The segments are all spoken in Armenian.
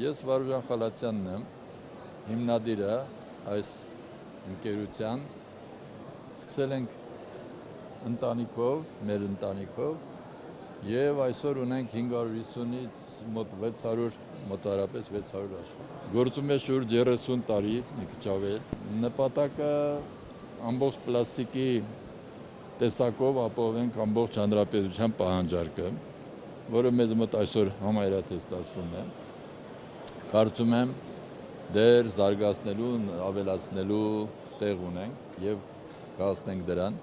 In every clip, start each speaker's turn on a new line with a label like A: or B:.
A: Ես Վարուժան Խալացյանն եմ, հիմնադիրը այս ընկերության, սկսել ենք ընտանիքով, մեր ընտանիքով և այսօր ունենք 550-ից մոտ 600, մոտարապես 600 աշխարհ։ Գործում է շուրջ 30 տարի, մի քիչ ավել։ Նպատակը ամբողջ պլաստիկի տեսակով ապահովենք ամբողջ հանրապետության պահանջարկը, որը մեզ մոտ այսօր համահայրատեսացվում է։ Կարծում եմ դեռ զարգացնելու, ավելացնելու տեղ ունենք և կհասնենք դրան։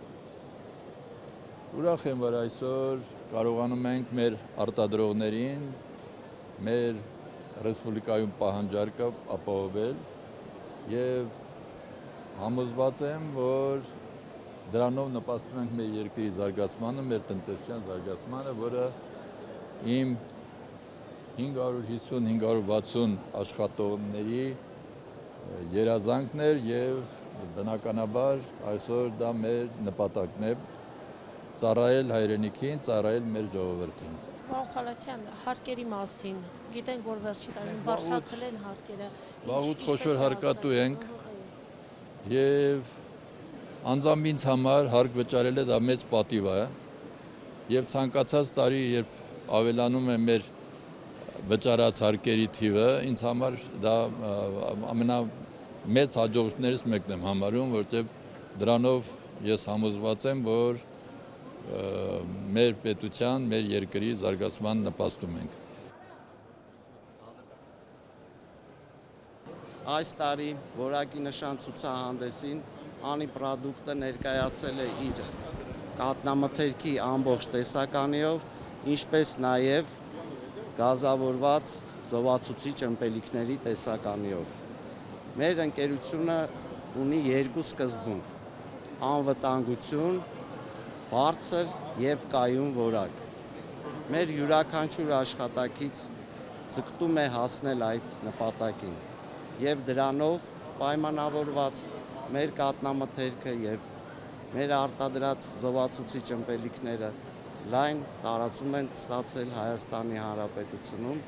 A: Ուրախ եմ, որ այսօր կարողանում ենք մեր արտադրողներին, մեր ռեսպուբլիկայում պահանջարկը ապահովել և համոզված եմ, որ դրանով նպաստում ենք մեր երկրի զարգացմանը, մեր տնտեսության զարգացմանը, որը իմ 550-560 աշխատողների երազանքն էր և բնականաբար այսօր դա մեր նպատակն է ծառայել հայրենիքին, ծառայել մեր ժողովրդին։
B: Պարոն Խալացյան, հարկերի մասին, գիտենք, որ վերջին տարին բարձրացել են հարկերը։
A: Վաղուց խոշոր հարկատու ենք և անձամբ ինձ համար հարկ վճարելը դա մեծ պատիվ է և ցանկացած տարի, երբ ավելանում է մեր վճարած հարկերի թիվը, ինձ համար դա ամենամեծ հաջողություններից մեկն եմ համարում, որտեղ դրանով ես համոզված եմ, որ մեր պետության, մեր երկրի զարգացման նպաստում ենք։
C: Այս տարի որակի նշան ցուցահանդեսին Անի պրոդուկտը ներկայացել է իր կաթնամթերքի ամբողջ տեսականիով, ինչպես նաև գազավորված զովացուցիչ ըմպելիքների տեսականիով։ Մեր ընկերությունը ունի երկու սկզբունք՝ անվտանգություն, բարձր և կայուն որակ։ Մեր յուրաքանչյուր աշխատակից ձգտում է հասնել այդ նպատակին և դրանով պայմանավորված մեր կաթնամթերքը և մեր արտադրած զովացուցիչ ըմպելիքները լայն տարածում են ստացել Հայաստանի Հանրապետությունում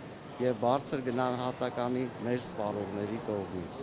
C: և բարձր գնահատականի մեր սպառողների կողմից։